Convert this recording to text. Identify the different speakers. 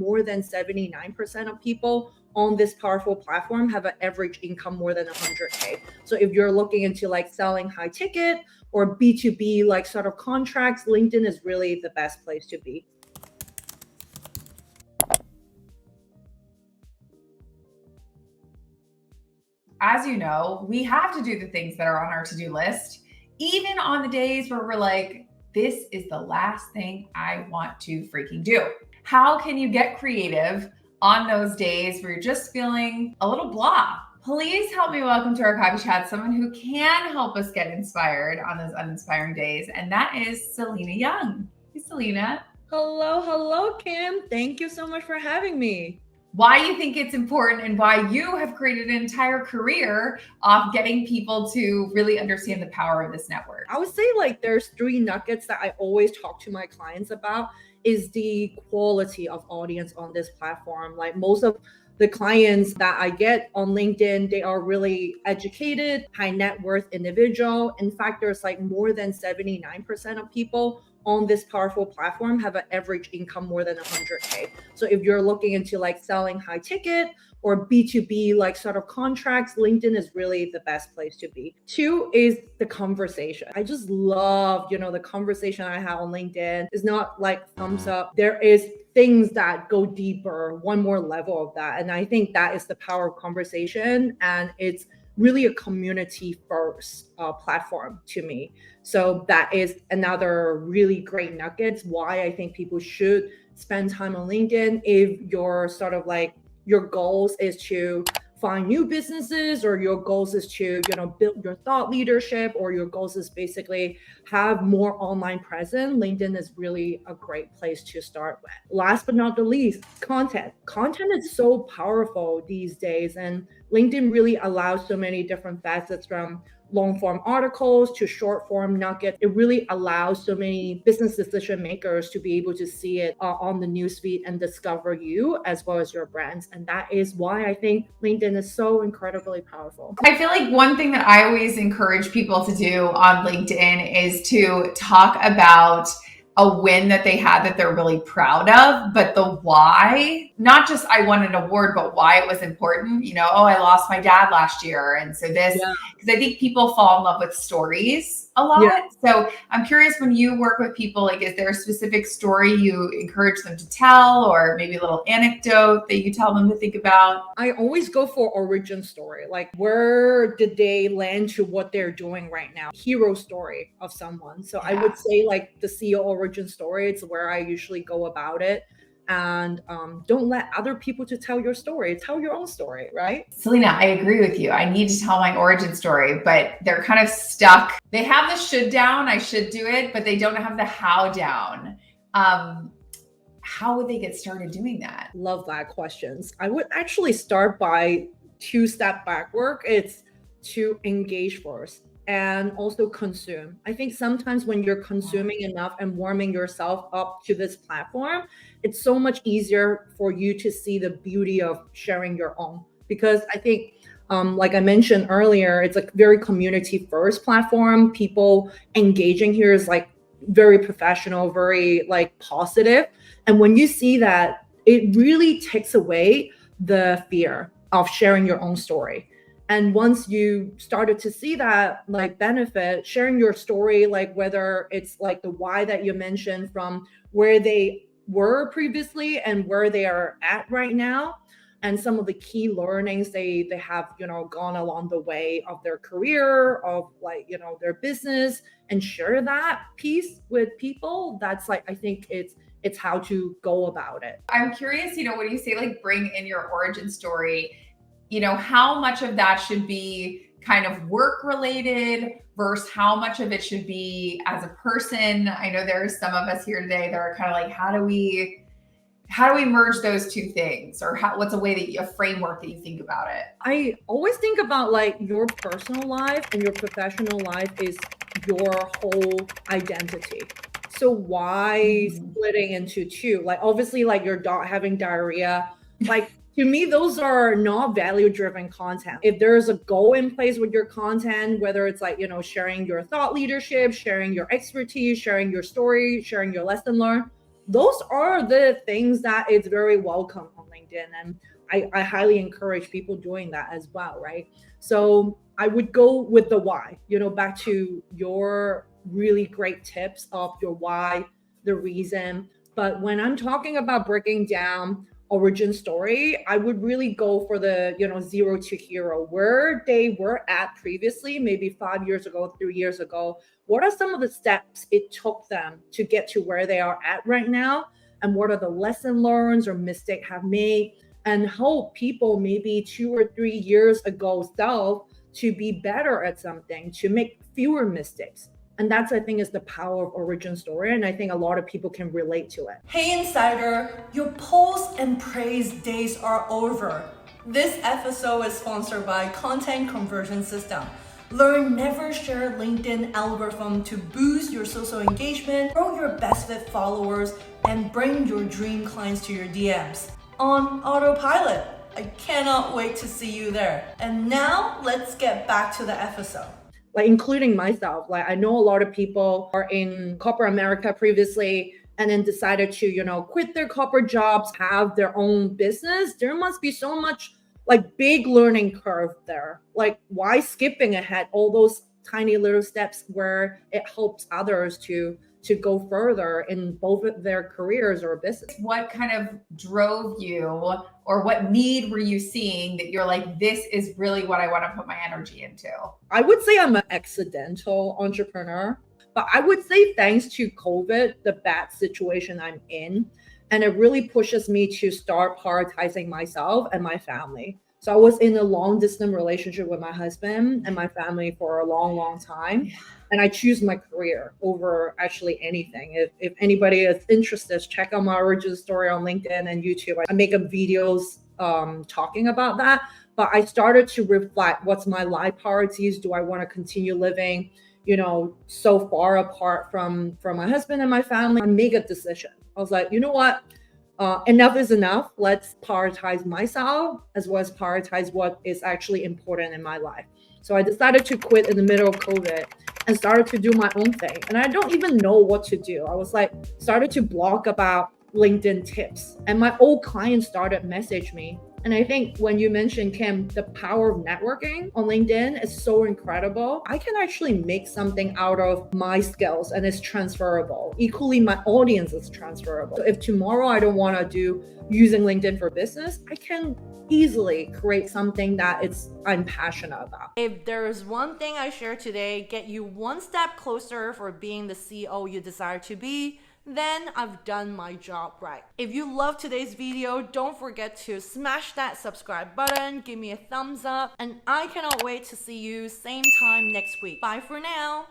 Speaker 1: more than 79% of people on this powerful platform have an average income more than 100K. So if you're looking into like selling high ticket or B2B like sort of contracts, LinkedIn is really the best place to be.
Speaker 2: As you know, we have to do the things that are on our to-do list, even on the days where we're like, this is the last thing I want to freaking do. How can you get creative on those days where you're just feeling a little blah? Please help me welcome to our coffee chat someone who can help us get inspired on those uninspiring days, and that is Salina Young. Hey, Salina.
Speaker 1: Hello, Kim. Thank you so much for having me.
Speaker 2: Why you think it's important and why you have created an entire career of getting people to really understand the power of this network.
Speaker 1: I would say like there's 3 nuggets that I always talk to my clients about is the quality of audience on this platform. Like most of the clients that I get on LinkedIn, they are really educated, high net worth individual. In fact, there's like more than 79% of people on this powerful platform have an average income more than 100K. So if you're looking into like selling high ticket or B2B like sort of contracts, LinkedIn is really the best place to be. 2 is the conversation. I just love, the conversation I have on LinkedIn is not like thumbs up. There is things that go deeper, one more level of that. And I think that is the power of conversation. And it's really a community first platform to me. So that is another really great nuggets why I think people should spend time on LinkedIn if you're sort of like your goals is to find new businesses or your goals is to build your thought leadership or your goals is basically have more online presence. LinkedIn is really a great place to start with. Last but not the least, content is so powerful these days, and LinkedIn really allows so many different facets from long form articles to short form nuggets. It really allows so many business decision makers to be able to see it on the newsfeed and discover you as well as your brands. And that is why I think LinkedIn is so incredibly powerful.
Speaker 2: I feel like one thing that I always encourage people to do on LinkedIn is to talk about a win that they had that they're really proud of, but the why, not just I won an award, but why it was important. I lost my dad last year. And so this, because I think people fall in love with stories a lot. Yeah. So I'm curious, when you work with people, like, is there a specific story you encourage them to tell, or maybe a little anecdote that you tell them to think about?
Speaker 1: I always go for origin story. Like, where did they land to what they're doing right now? Hero story of someone. So I would say like the CEO origin story. It's where I usually go about it. And don't let other people to tell your story. Tell your own story, right?
Speaker 2: Salina, I agree with you. I need to tell my origin story, but they're kind of stuck. They have the should down, I should do it, but they don't have the how down. How would they get started doing that?
Speaker 1: Love that questions. I would actually start by 2-step backward. It's to engage first and also consume. I think sometimes when you're consuming enough and warming yourself up to this platform, it's so much easier for you to see the beauty of sharing your own. Because I think, like I mentioned earlier, it's a very community first platform. People engaging here is like very professional, very like positive. And when you see that, it really takes away the fear of sharing your own story. And once you started to see that like benefit, sharing your story, like whether it's like the why that you mentioned from where they were previously and where they are at right now, and some of the key learnings they have, gone along the way of their career, of like, their business, and share that piece with people. That's like, I think it's how to go about it.
Speaker 2: I'm curious, when you say like bring in your origin story, how much of that should be kind of work related versus how much of it should be as a person? I know there are some of us here today that are kind of like, how do we merge those two things? Or what's a framework that you think about it?
Speaker 1: I always think about like your personal life and your professional life is your whole identity. So why splitting into 2? Like obviously like your dog having diarrhea, like to me, those are not value-driven content. If there's a goal in place with your content, whether it's like, sharing your thought leadership, sharing your expertise, sharing your story, sharing your lesson learned, those are the things that it's very welcome on LinkedIn. And I highly encourage people doing that as well, right? So I would go with the why, back to your really great tips of your why, the reason. But when I'm talking about breaking down origin story, I would really go for the, zero to hero, where they were at previously, maybe 5 years ago, 3 years ago. What are some of the steps it took them to get to where they are at right now? And what are the lesson learned or mistake have made? And help people maybe 2 or 3 years ago self to be better at something, to make fewer mistakes. And that's, I think, is the power of origin story. And I think a lot of people can relate to it.
Speaker 3: Hey Insider, your post and praise days are over. This episode is sponsored by Content Conversion System. Learn never share LinkedIn algorithm to boost your social engagement, grow your best fit followers, and bring your dream clients to your DMs on autopilot. I cannot wait to see you there. And now let's get back to the episode.
Speaker 1: Like including myself, like I know a lot of people are in corporate America previously and then decided to, quit their corporate jobs, have their own business. There must be so much like big learning curve there. Like why skipping ahead all those tiny little steps where it helps others to go further in both of their careers or business?
Speaker 2: What kind of drove you, or what need were you seeing that you're like, this is really what I want to put my energy into?
Speaker 1: I would say I'm an accidental entrepreneur, but I would say thanks to COVID, the bad situation I'm in, and it really pushes me to start prioritizing myself and my family. So I was in a long distance relationship with my husband and my family for a long, long time. Yeah. And I choose my career over actually anything. If anybody is interested, check out my origin story on LinkedIn and YouTube. I make up videos talking about that. But I started to reflect, what's my life priorities? Do I want to continue living, so far apart from my husband and my family? I make a decision. I was like, you know what? Enough is enough. Let's prioritize myself as well as prioritize what is actually important in my life. So I decided to quit in the middle of COVID and started to do my own thing. And I don't even know what to do. I was like, started to blog about LinkedIn tips. And my old clients started message me. And I think when you mentioned, Kim, the power of networking on LinkedIn is so incredible. I can actually make something out of my skills and it's transferable. Equally, my audience is transferable. So if tomorrow I don't want to do using LinkedIn for business, I can easily create something that I'm passionate about.
Speaker 3: If there's one thing I share today, get you one step closer for being the CEO you desire to be, then I've done my job right. If you love today's video, don't forget to smash that subscribe button, give me a thumbs up, and I cannot wait to see you same time next week. Bye for now.